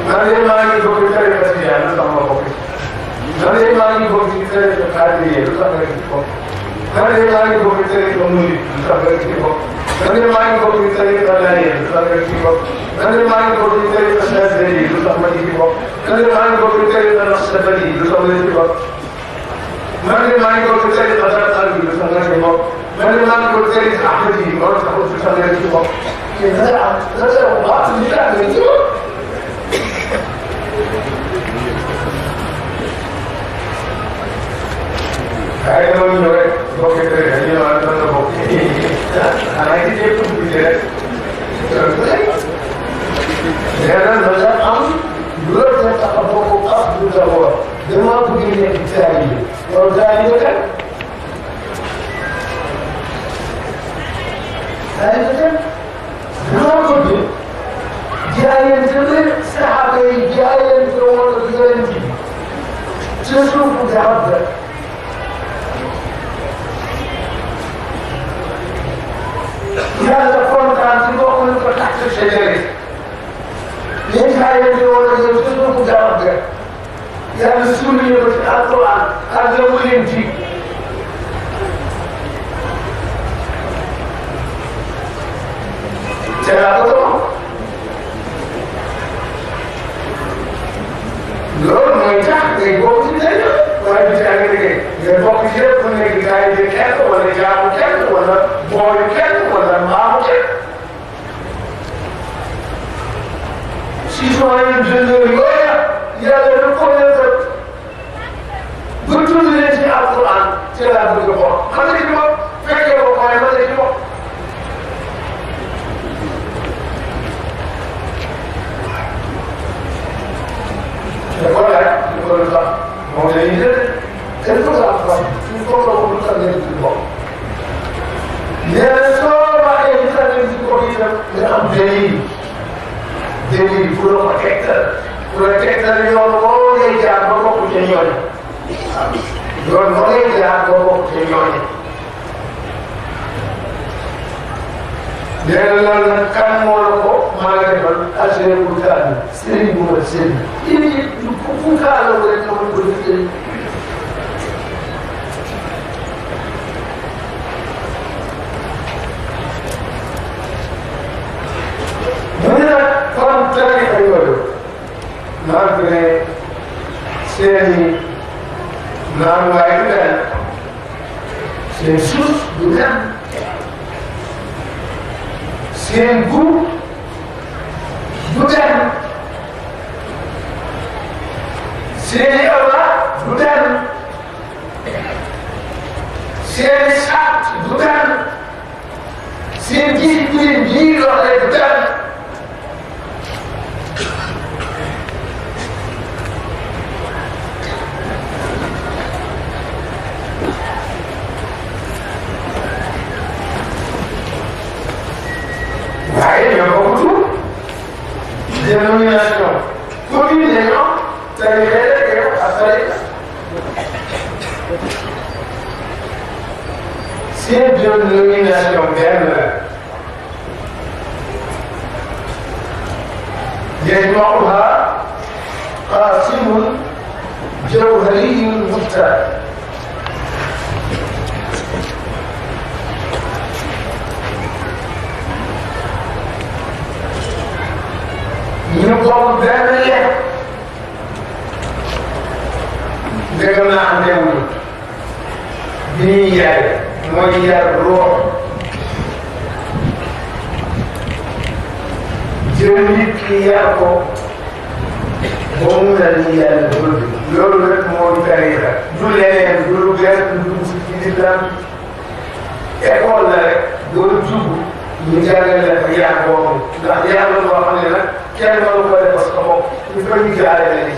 man de maa ngi bëgg tariqa tijaan lu tax ma bokk ci man de maa ngi bëgg tariqa xaadiriyya lu tax nga ci bokk man de maa ngi bëgg tariqa murid lu tax nga ci bokk man de maa ngi bëgg tariqa laayeen lu tax nga ci bokk man de maa ngi bëgg tariqa Chazali lu tax ma ci bokk man de maa ngi bëgg tariqa Naqshbandi lu tax nga ci bokk man de maa ngi bëgg tariqa Qalbi lu tax nga ci bokk man de maa ngi bëgg tariqa Ahmadi loolu tax lu tax nga ci bokk mais dana am dana am baax li tax nga ci bokk waaye dama ñëw rek bokk tariqa ñu ne waaye dana bokk xanaa ci yëpp tuuti rek nee na dana am loolu la tax a bokk ak du d'abord damaa bëgg nekk taalibe loolu taalibe kan taalibe kan damaa bëgg jaayante ne saxaaba yi jaayante woon ak yonent bi ci suufu garab ga yàlla kontaan ci bokk nañ ko tax ci séddale yéen jaayante woon ak yow ci suufu garab ga yàlla souligné ko ci alquran ak la mu leen ji te laa ko doon loolu mooy tax ngay bokk ci tey waaye du caa nga liggéey nga bokk ci lépp mu nekk gars yi kenn wala jaamu kenn wala booyu kenn wala maamu kenn si soo leen jëndee yooya yàlla da ko leen def ba tudd leen ci alquran ci laa bëgg a bokk xam nga ci bopp fekkee ko waaye man la ci bopp te ko laaj ñu ko lu tax moom la ñuy jëlee te lu tax wax ñu ko la ko lu tax ngeen ci bopp nee na soo waxee lu tax ngeen ci bopp itam nga am dalil pour la ko tegtal pour la tegtal yoon boo ngay jaar ba bokk ca ñooñu yoon boo ngay jaar ba bokk ca ñooñu nee na lan nag kan moo la ko maa ngi defal assuré bu taal bi sëriñ bu ma sëriñ yéen it fu kaaloo rek nga mën ko liggéey mu ne nag kon tariqa yooyu malgré seeni naanuwaay du benn seen suuf du benn seen goût du benn seeni awa du benn seeni saat du benn seen discipline bii doxee du benn waaye ñoo bokk tur dénomination commune yi ñoom tariqa la yow ak tariqa seen dénomination benn la يجمعها قاسم جوهري مختار ñu bokk benn lekk dëgg naa am teewul bi ñuy yaay mooy yar roor jël nit ki yar ko ba mu mel ni yàlla bëgg loolu rek moo di tariqa du leneen du lu gën du dugg ci islam école la rek doo dugg ñu jàngale la fa yar boobu ndax yàlla loo xam ne nag kenn mënu ko def parce que moom il faut ñu jaaree la ni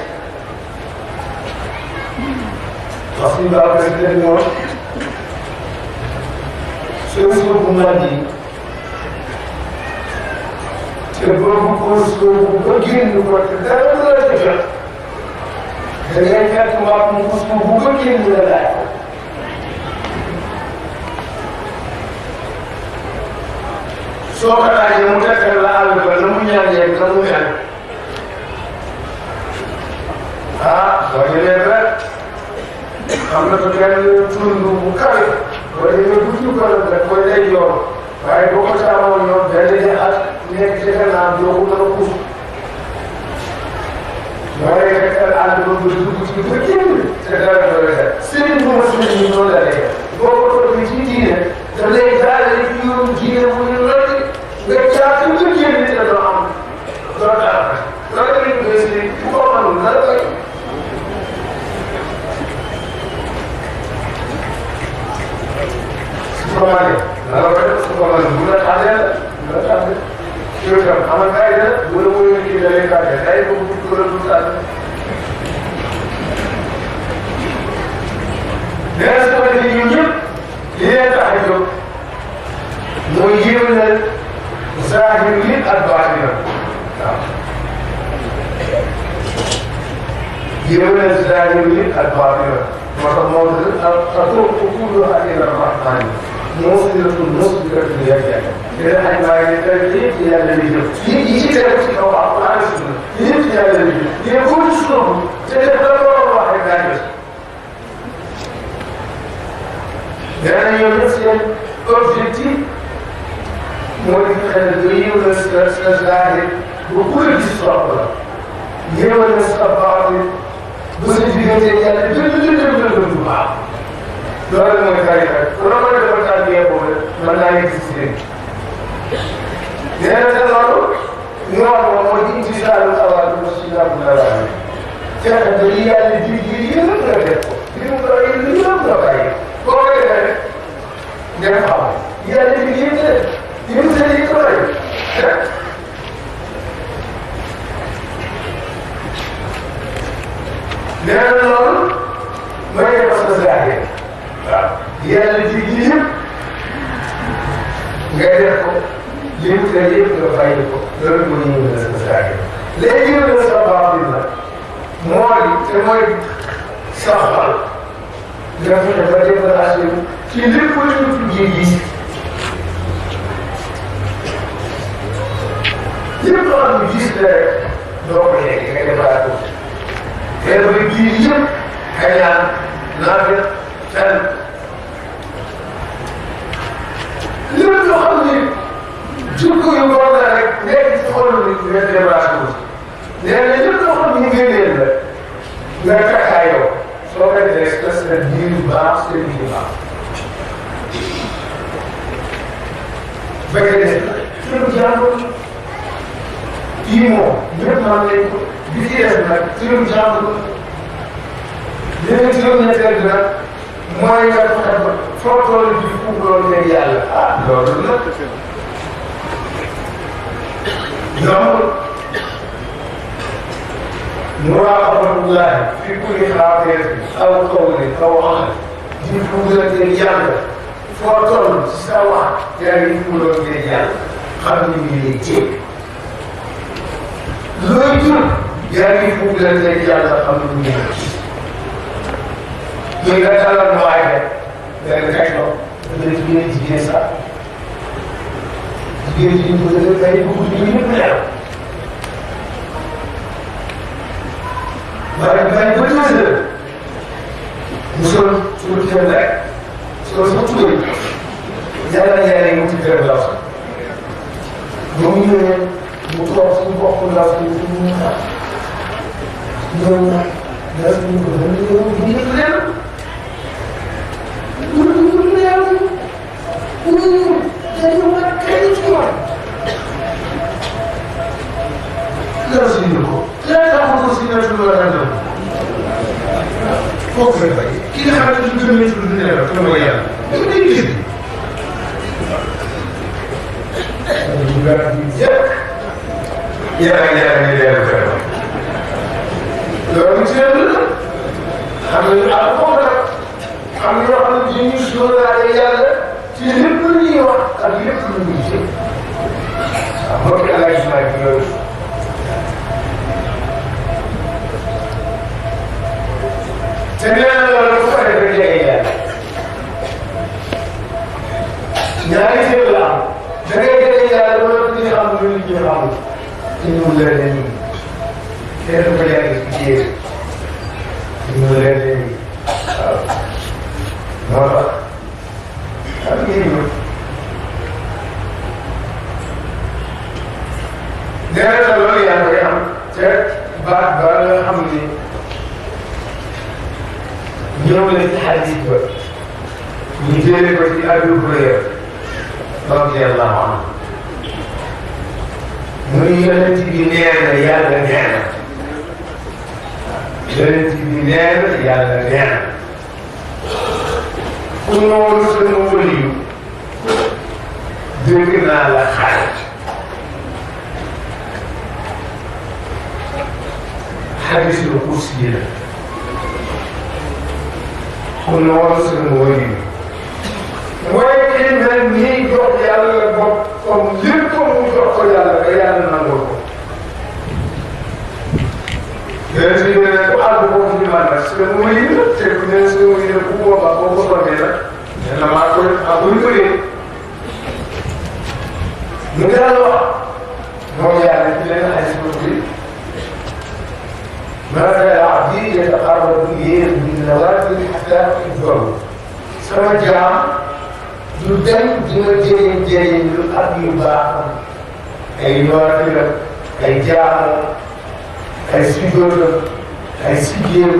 parce que baax na ci leen moom soo suur bu mag yi te boobu course boobu ba génn ko te dara du la ca jot da ngay fekk wax mu course boobu ba génn la laaj ko soo ko laajee mu tekkal la àll ba na mu ñaanee na mu mel boo jëlee rek am na ko benn tund bu kawe boo demee bu ñu ko rek koy day yoon waaye boo ko saamoon yoon benn at nekk ci gannaaw doo ko mën a puus waaye rek ànd ba ba dugg ci ba génn te dara doo la def sëriñ bu ma suñu ñu noonu la lay boo ko toog ci diine da lay daale ci yoon diine bu ñu lotti nga jaar ci ba génn te doo am doo dara loolu la ñu koy sëriñ bu ko mënul na la koy su ko mënee na la koy su ko mënee bu la tànnee la bu la tànnee yow tam amal kaay la bu la wóoree kii da lay tànnee day ko bu la dul tànnee nee na su ko defee ñun ñëpp li leen tax a jóg mooy yéwénal zaahir yi ak baatin waaw yéwénal zaahir yi ak baatin moo tax moo kulluhaa ilaa rahmaan muusbiratun muusbiratun yàgg-yàgg dina xaj maa ngi tey yëpp ci yàlla lay jëm yi ci tegu ci kaw Alxuraan ak sunna yëpp ci yàlla lay jëm yéen boo ci sóobu te def la loolu wax rek daa jot nee na ñoom ñëpp seen objectif mooy fexe ba yéwénal sa zaahir ba ku la gis topp la yéwénal sa baatin ba sa diggante yàlla dëgg bu baax loolu mooy tariqa ku la mën a defal tàggee boobu mën naa nekk si leen nee na te loolu ñu wax moom mooy imtisaalu awaamir wa ijtinaabu nawaahi fexe ba li yàlla ji yëpp nga def ko li mu doon yëpp nga bàyyi boo koy defee ngeen xam yàlla ji yëpp nga def yëpp nga def ko bàyyi nee na loolu mooy defar sa zaahir waaw yàlla ji yëpp nga def ko yëpp nga bàyyi ko loolu mooy ñëw na sa zaahir léegi ñëw na sa baatin la moo di te mooy sa xol nga fexe ba débarrassé ci lépp lu ñu tuddee gis lépp loo xam ne gis la rek doo ko yegg nga débarrassé ko te ba gis yëpp kañaan naafeq fen lépp loo xam ne jikko yu bon la rek nekk ci xol bi nga débarrassé ko nee na lépp loo xam ne ngëneel la nga takkaayoo soo ko defee sa biir baax sa biir baax bëgg def suñu jàmbur kii moom ñëpp man nañ ko bi ci def nag suñu jàmbur léegi juróom-ñetteel bi nag mooy nga fexe ba foo toll di fuuf loolu ne yàlla loolu nag yombul muraqabatullahi fi kulli xaafiyatin aw qawlin aw amal di fuugalante yàlla foo toll ci sa wax yaa ngi fuugalante yàlla xam ni ñu lay jéeg looy jur yaa ngi fuugalante yàlla xam ni ñu lay jéeg yooyu nga dalal ma waay rek nga ne kay doon dafay jigéen sax jigéen ji ñu ko defee kay bëgg ñu ñëpp leer waaye dafay ba tëjee mu sol suñu kër rek sol sa tuddee yàlla yàlla yi mu ci kër la sax ba mu ñëwee mu toog suñu bopp la suñu mu xaar ñëw na dara ñu ko dañu ñëw ñu ñëpp leer foofu la fay ki nga xamante ni gën nañu tudd dina la te mooy yàlla dafa day gis ñu garab yi yëpp yàlla ñu leer vraiment loolu ci yàlla la xam nga ah foofu nag xam nga yoo xam ne dañuy sóoraale yàlla ci lépp lu ñuy wax ak lépp lu ñuy jëf waaw mbokk yi alaay Ismaïl bi loolu te nee na loolu bu ko defee jege yàlla ñaari jëf la am da ngay jege yàlla loolu di xam lu ñu xamul te ñu leer na nii te du ko jàng ci jéem mu leen léegi waaw moo tax ak yéen ñëpp nee na loolu yaa ngi koy am te baat ba nga xam ni ñëw na ci xadis ba ñu jëlee ko ci Abu Hurayra radiyallahu anhu mu ni yonent bi nee na yàlla nee na yonent bi nee na yàlla nee na ku noonu sama wëliyu dégg naa la xarit xadisul kursi la ku noonu sama wëliyu mooy kii mel nii jox yàlla bopp comme lépp mu jox ko yàlla ba yàlla nangul ko. yéen si ne ku àgg foofu ñu mën nag su ma yëg te ku ne su ma yëg bu boobaa boo ko sottee nag nee na maa koy bëree mu daal wax moom yàlla ci leen xaj bi ما زال عبدي يتقرب إلي بالنوافل حتى أحبه sama jaam du dem dina jëriñ lu ak yu baaxam ay nootilam ay jaamam ay sujjóotam ay sijjéem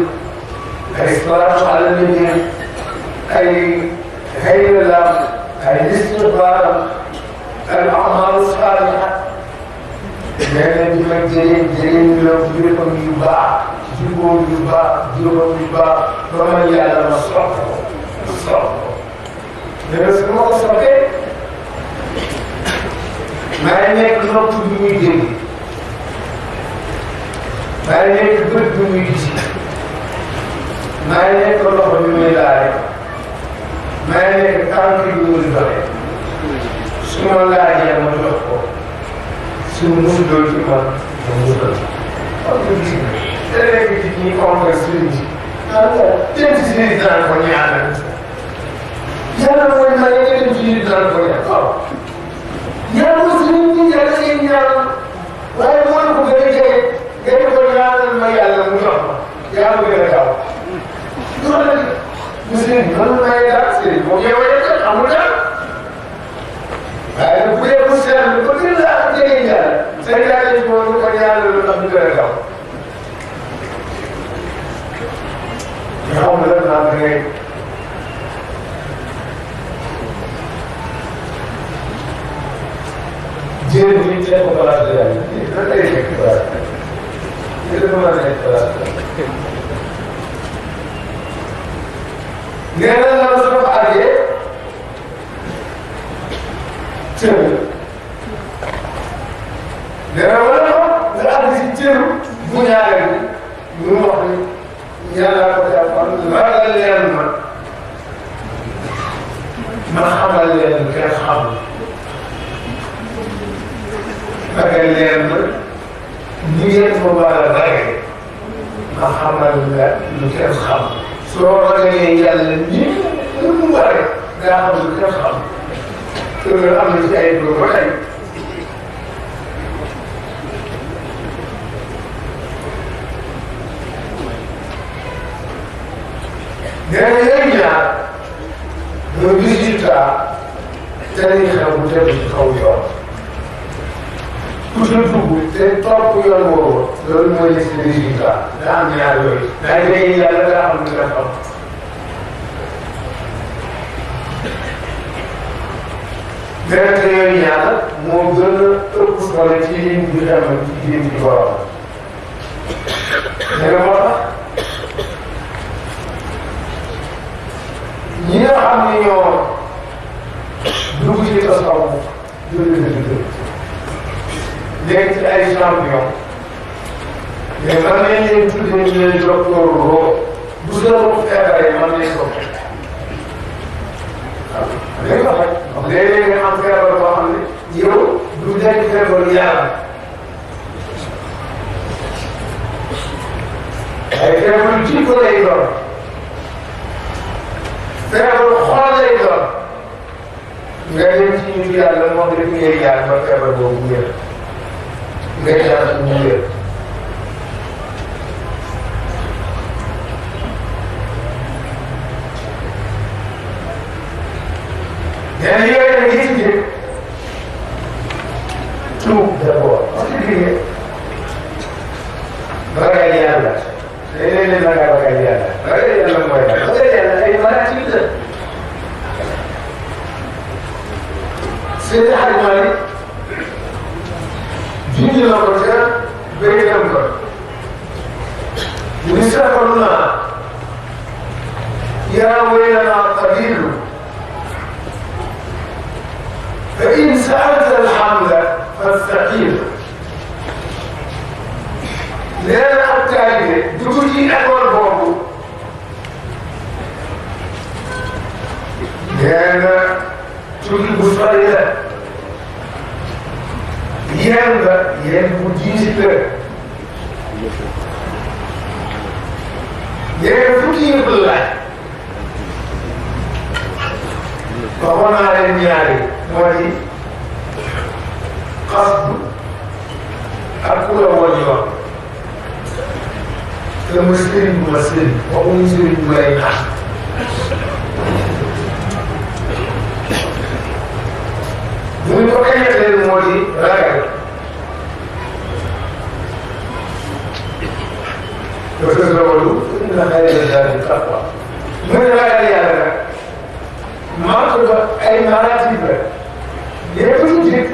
ay salaatu ala nabi ay haylalam ay istigfaaram ay amaalu saaliha nee na dina jëriñ la juróom yu baax juróom yu baax ba man yàlla ma sopp ko nee na su ma ko soppee maa ngi nekk nopp bi muy dégg maa ngi nekk bët bi muy gis maa ngi nekk loxo bi muy laale maa ngi nekk tànk bi muy doxee su ma laajee ma jox ko su ma musuloo ci man ma musal xam nga gis nga da nekk ci ñi complexe sëriñ si dem ci sëriñ daan ko ñaanal yàlla mooy may nga dem ci nit daan ko ñaan waaw yàlla aussi nit ñi yàlla ngay ñaan waaye moo ko gën a jege nga ne ko ñaanal ma yàlla mu jox ma yaa ma gën a gaaw loolu la muslim bi mën may daal sëriñ moom yow rek amul daal waaye nag bu dee mu seetlu ko gën laa jege yàlla sa yàlla ci moom ko ñaanal lu tax mu gën a gaaw nga xam ne lan naa ngay jéem a ngi teg ko place de yàlla lan lay nekk place bi dafa mën a nekk place bi nee na la su ma àggee cër nee na wala nga àgg si cëru bu ñaareel bi mu wax ni yàlla ko jàppal ragal leen ma xamal leen kenn xamul ragal leen ma ni ngeen ma war a rage ma xamal la lu kenn xam soo ragalee yàlla ni mu waree daa xam lu kenn xam te loolu am na ci ay dóor ba tey nee na yooyu ñaar mooy résultat tariixa bu tegu ci kaw yoon ku ci dugg te topp yoon woowu loolu mooy les résultats daa am ñaar yooyu daa jege yàlla daa xam lu nga xam nee na te yooyu ñaar moo gën a ëpp solo ci liñ bi xamal ci jëm ci borom nee na moo tax ñi nga xam ne ñoo dugg ci tasawuf léegi ci ay champion mais man nañ leen tuddee ñu leen docteur Ro bu doon feebaree man nañ ko waaw léegi wax rek léeg-léeg nga am feebar boo xam ne yow du nekk feebaru yaram ay feebaru jikko lay doon feebaru xol lay doon nga dem ci ñu yàlla moom rek ngay jaar ba feebar boobu wér ngay jaar mu wér ragal yàlla léeg-léeg leen ragal yàlla ragal yàlla mooy lan ragal yàlla ay maraatib la Seydi Hadji Malick junj na ko ca béykat ba mu safarna yaa waylanaa qabiilu fa in sa'alta alhamda fastaqim nee na ab taalibe dugg ci école boobu nee na tukki bu sori la yéen bu diis la yéen fukki yëpp la laaj waxoon naa leen ñaari moo di xasdu ak ku la woo ñu wax te ma sëriñ bu ma sëriñ waxuñu sëriñ bu lay nax bu ñu ko kañatee moo di ragal parce que loolu inna xayra zaadi taqwa mu ne ragal yàlla nag manque ba ay maratib la léegi ko ci jëkk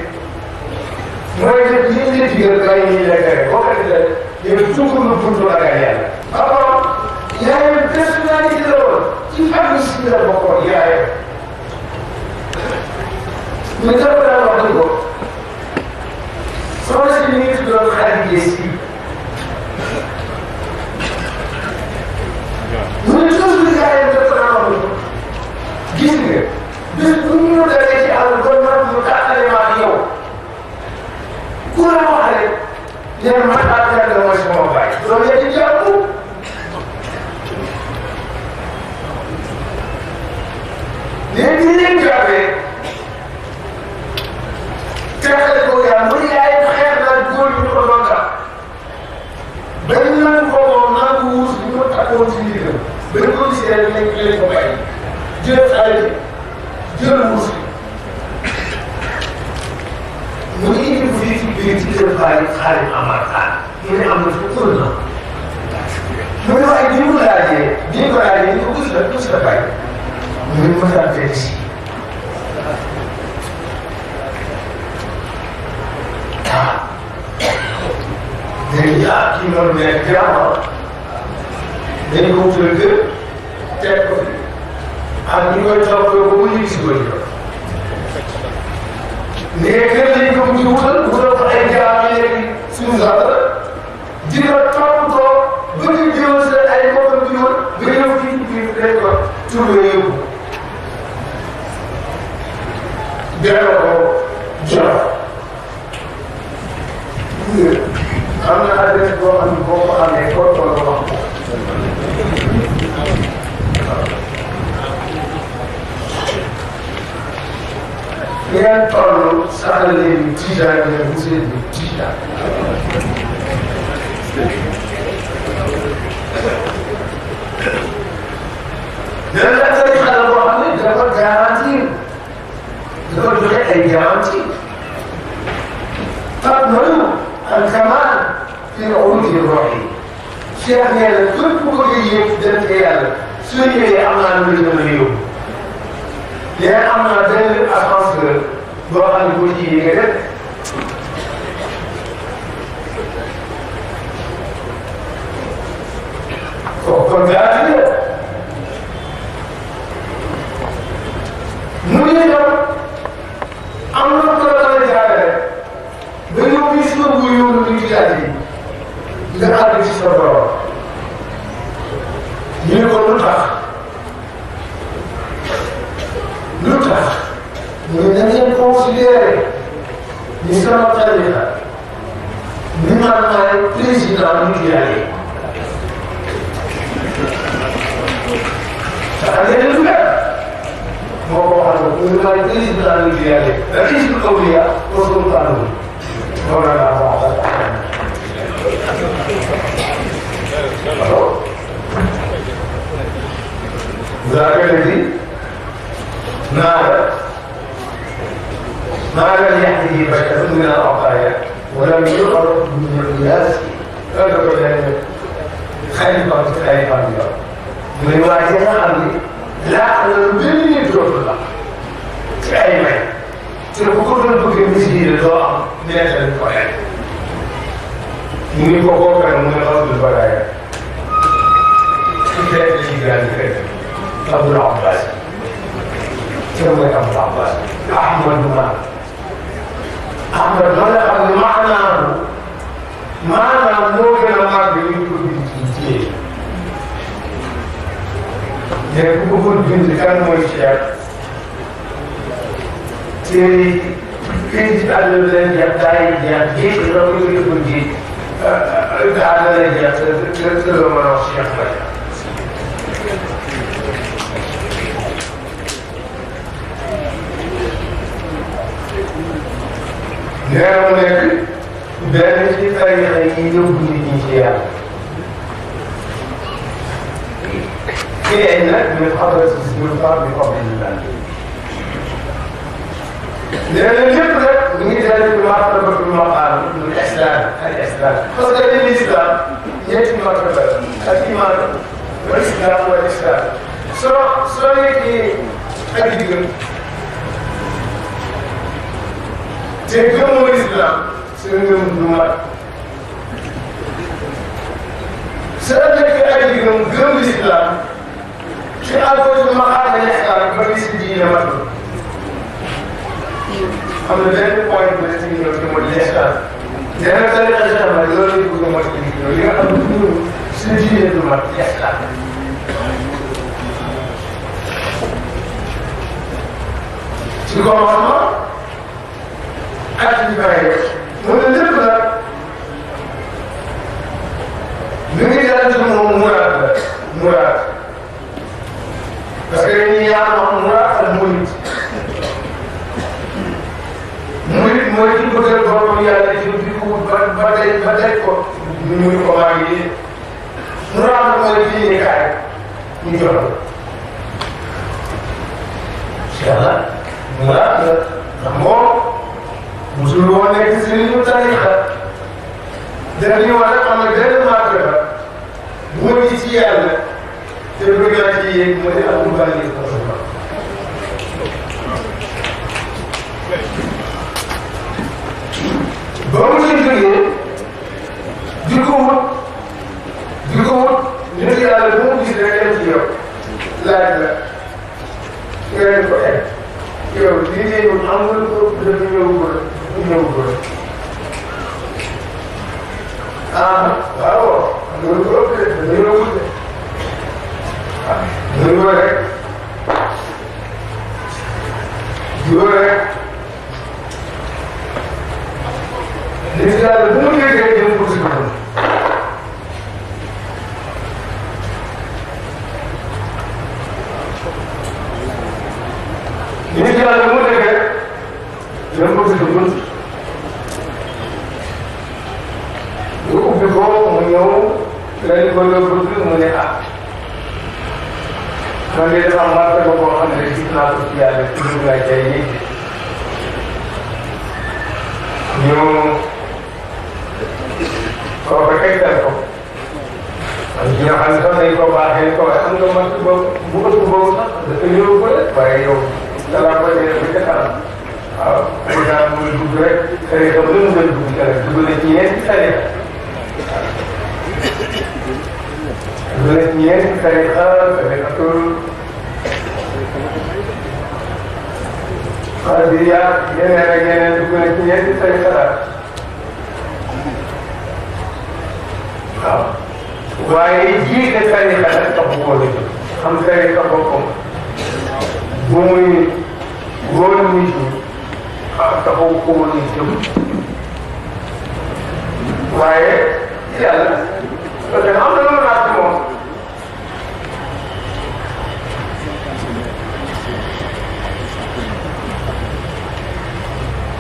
mooy def li ñu la digal bàyyi ñu la tere boo ko defee yow tukkul buntu ragal yàlla. alors yaayam personnalité la woon ci famille si la bokkoon yaayam mais dafa daan wax ni ko soxna si ñu ngi tuddoon Xadija Si mu ne toujours yaayam dafa daan wax ni ko gis nga bés bu ñu dalee ci àll ba ñu tàqale ma ak yow ku la wax rek nee na man affaire la mooy sama baay loolu la ci jàpp léegi li leen jàppee teexale ko yaa mu yaay xeex na góor ñu ko doon tax bañ nan ko moom nangu wuus bi ñu takkoon ci ndigal ba ñu ko gisee rek lañ ko bàyyi jël xale jël wuus mu ngi indi fii ci biir ci kër Xaadim Amar Xaan mu ne am na fi tur na mu ne waaye bi mu laajee bi ñu ko laajee ñu ko gis la bàyyi mu ne ma daan fekk si léegi kii noonu nekk jàmm dañu ko wutal kër teg ko fi ak ñu koy toppatoo ba mu ñu si bëri mais kër lañ ko mujj wutal ko ay jaam léegi suñu zàll di ko toppatoo ba ñu jëloon seen ay mbokkam bi woon ba ñëw fii fii dañ ko turbe yóbbu delloo ko jox am na adresse boo xam ne boo ko amee koo toll wax ko ngeen toll sax leen tijaan ne bu seen bi tijaan dana la tari xale boo xam ne dafa garantir dafa joxe ay garantie fat nañu الكمال في عروج الروح شيخ نيل كل بقولي يفدت يالا سوني امنا من اليوم يا امنا دل اسانسر دو ان بوجي يغرت kon gaati mu ni am na ko la jaare ba yow mii si la bu yóbbu ñu ci laaj yi nga àgg ci sa borom ñu ne ko lu tax ñu ne ngeen considéré ni sama tarixa ni man maay président ñu ci yàlla te xam ngeen lu leer moo ko waxal ko ñu maay président ñu ci yàlla ra'iisul awliyaa wa sultaanuhum مولانا محمد ذاك الذي نال يحيي بشر من العطايا ولم يعرف من القياس هذا benn xalifa ci xalifa bi yor muy waa ji nga xam ni laa la lu benn nit dootu la ci ay may te bu ko doon bëggee misiri doo am neexal ko ay mu ngi ko koo kan mu ne xawdul bagaaya ci xeet ci gaan xeet Abdul Abbas ci mooy Abdul Abbas Ahmadu Ma Ahmad ma nga xam ne maanaam moo gën a màgg ñu ko bind ci téere mais ku ko bind kan mooy Cheikh téere yi kii ci àll bi leen jeex daay jeex géej la ko yëgoon géej àll lay jeex te la mën a wax Cheikh ma nee na mu nekk benn ci tarixa yi yóbbu nit ñi ci yàlla kii nag ñu xamal si suñu part bi comme ni ñu daan nee na lépp nag mu ngi dellu ci martabatul maqaam muy islam al islam parce que dañuy islam ñetti martaba al iman wal islam wal islam soo nekkee ak diggam te gëmoo islam sa ngëm du mat soo nekkee ak diggam gëm islam ci alfootu maqaam al islam ba gis diine matul am na benn point bu des ci ñëw ci mooy l'islam nee na tariqa islam nag loolu lañ bëgg a mot ci ñëw li nga xam ne ñun suñu diine du mat l'islam ci commencement at yi bàyyi mu ne lépp nag ñu ngi daal ci moom muraad la muraad parce que dañuy yaa wax muraad ak murid murid mooy ci bëggal borom yàlla ci di ko ba daj ko ñu muy ko maa ngi muraad mooy fii ni kaay ñu jox la incha allah muraad la ndax moom musul woon nekk si li ñu tariqa dañuy war a xam ne benn martaba bu ma ci yàlla te bëgg naa ci yéeg mu ne amul bànneex ko ba mu ci jógee di ko wut nit yàlla bu mu gis rek dem ci yow laaj la nga leen ko egg yow liggéey moom amul ko dafa ñëw ko ah waaw loolu ko ëpp de dañoo wut de ah loolu rek nit yàlla bu mu déggee jëm ko si boppam nit yàlla bu mu déggee jëm ko si boppam ñu ubbi ko mu ñëw lañ ko yóbbu mu ne ah man de dafa am martaba boo xam ne gis naa ko ci yàlla ci lu nga jay yi ñu kooku tegtal ko am ci ñoo xam ne sax dañ ko baaxee ko am nga mart boobu bu ëpp boobu sax dafa ñëw ko de waaye yow dalaa ko dee ba ca kanam waaw président muy dugg rek tarixa bu mu gën dugg rek dugg na ci ñeenti tarixa dugg na ci ñeenti tarixa tarixatul xadiriya yeneen ak yeneen dugg na ci ñeenti tarixa daal waaw waaye jiite tarixa nag taxu koo la jëm xam tarixa boppam bu muy góor nit ñi taxaw koo la jëm waaye yàlla parce que am na lu naat moom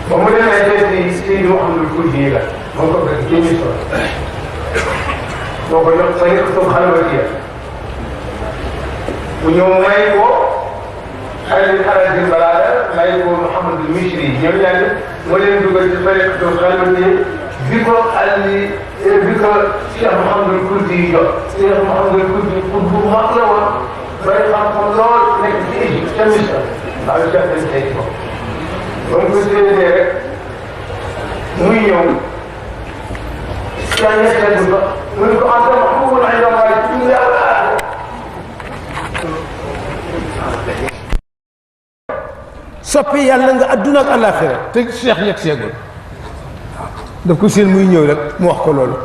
ba mu demee tey si Mouhamadou Fouti la moo ko fekk émission moo ko jox tariqatul xalwatiya bu ñëw may ko Aliou Harazim Balada may ko Mouhamadou Michri ñoom ñaar moo leen dugal ci tariqatul xalwatiya bi ko Cheikh Mouhamadou Kounti jox Cheikh Mouhamadou Kounti pour bu mag la woon bay xam-xam lool nekk ci Égypte ca Misra waaw Cheikh dañ tey ko ba mu ko séenee rek muy ñëw yaa ñetteel ba mu ne ko anta mahbubun inda Allahi fi dunya wal aaxira soppi yàlla nga adduna ak àllaaxira te Cheikh yegg seegul daf ko seen muy ñëw rek mu wax ko loolu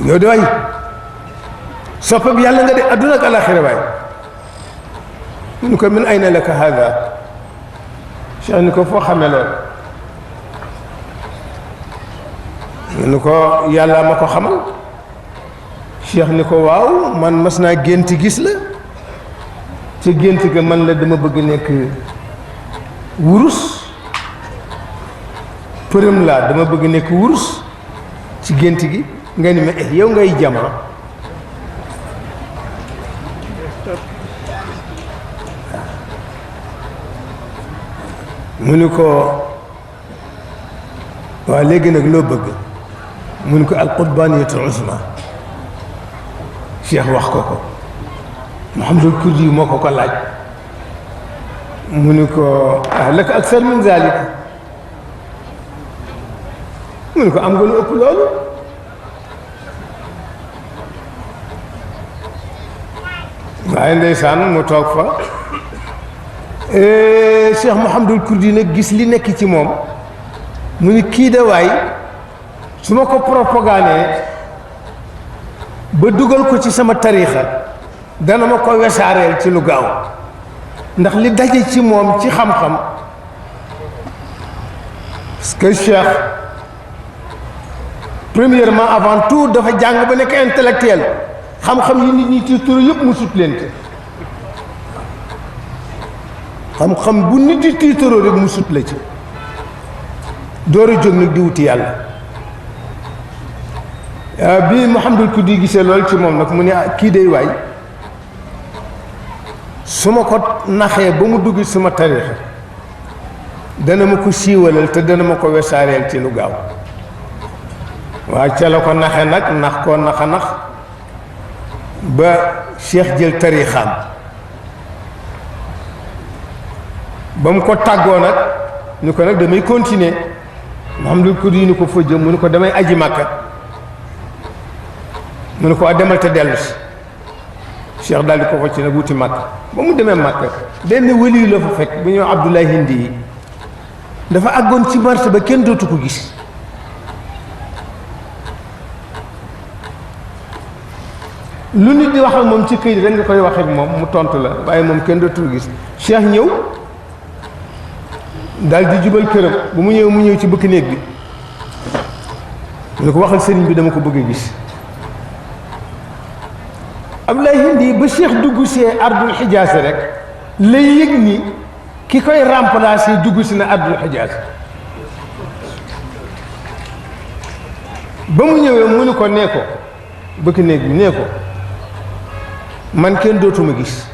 yow de waay soppi bi yàlla nga de adduna ak àllaaxira waay mu ko min ayna laka hada Cheikh ni ko foo xamee loolu mu ko yàlla ma ko xamal Cheikh ni ko waaw man mas naa gént gis la ca gént ga man la dama bëgg nekk wurus përëm laa dama bëgg nekk wurus ci gént gi nga ni ma yow ngay jama mu ni ko waaw léegi nag loo bëgg mu ni ko alqutbaniyatul uzma Cheikh wax ko Mouhamadul Kurdi moo ko laaj mu ni ko laka aksar min zalik mu ni ko am nga lu ëpp loolu waaye ndeysaan mu toog fa Cheikh Mouhamadul Kurdi nag gis li nekk ci moom mu ni kii de waay su ma ko propagandé ba dugal ko ci sama tariixa dana ma ko wesaareel ci lu gaaw ndax li daje ci moom ci xam-xam parce que Cheikh premièrement avant tout dafa jàng ba nekk intellectuel xam-xam yi nit ñi ci tur yëpp mu sut leen xam-xam bu nit di tiitaroo rek mu sut la ci door a jóg nag di wuti yàlla bi Mouhamadul Kurdi gisee loolu ci moom nag mu ne kii day waay su ma ko naxee ba mu dugg sama tariixa dana ma ko siiwalal te dana ma ko wesaareel ci lu gaaw waaye ca la ko naxe nag nax koo naxa nax ba Cheikh jël tariixaam ba mu ko tàggoo nag ni ko nag damay continuer Mouhamadul Kurdi ni ko fa jëm mu ni ko damay aji Màkka mu ne ko demal te dellu si Cheikh daal di ko wacc nag wuti Màkka ba mu demee Màkka benn wëliyu la fa fekk bu ñëw Abdoulaye Hindi yi dafa àggoon ci marché ba kenn dootu ko gis lu nit di wax ak moom ci këyit rek nga koy wax ak moom mu tontu la waaye moom kenn dootu ko gis Cheikh ñëw daal di jubal këram bu mu ñëw ci bëkk néeg bi mu ne ko waxal sëriñ bi dama ko bëgg a gis Abdoulaye Hindi ba Cheikh dugg see ardul xijaas rek lay yëg ni ki koy remplacer dugg si na ardul xijaas ba mu ñëwee mu ni ko nee ko bëkk néeg bi nee ko man kenn dootuma gis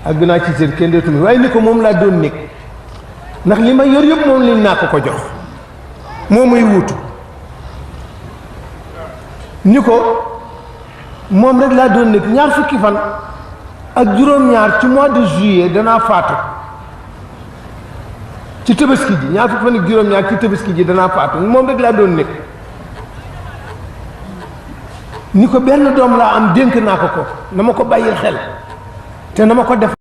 ak naa ci seen kenn dootuma waaye ni ko moom laa doon nekk ndax li ma yor yëpp moom lañ naa ko jox moo may wuutu ni ko moom rek laa doon nekk ñaar fukki fan ak juróom-ñaar ci mois de juillet danaa faatu ci tabaski ji ñaar fukki fan ak juróom-ñaar ci tabaski ji danaa faatu moom rek laa doon nekk ni ko benn doom laa am dénk naa ko na ma ko bàyyil xel te na ma ko def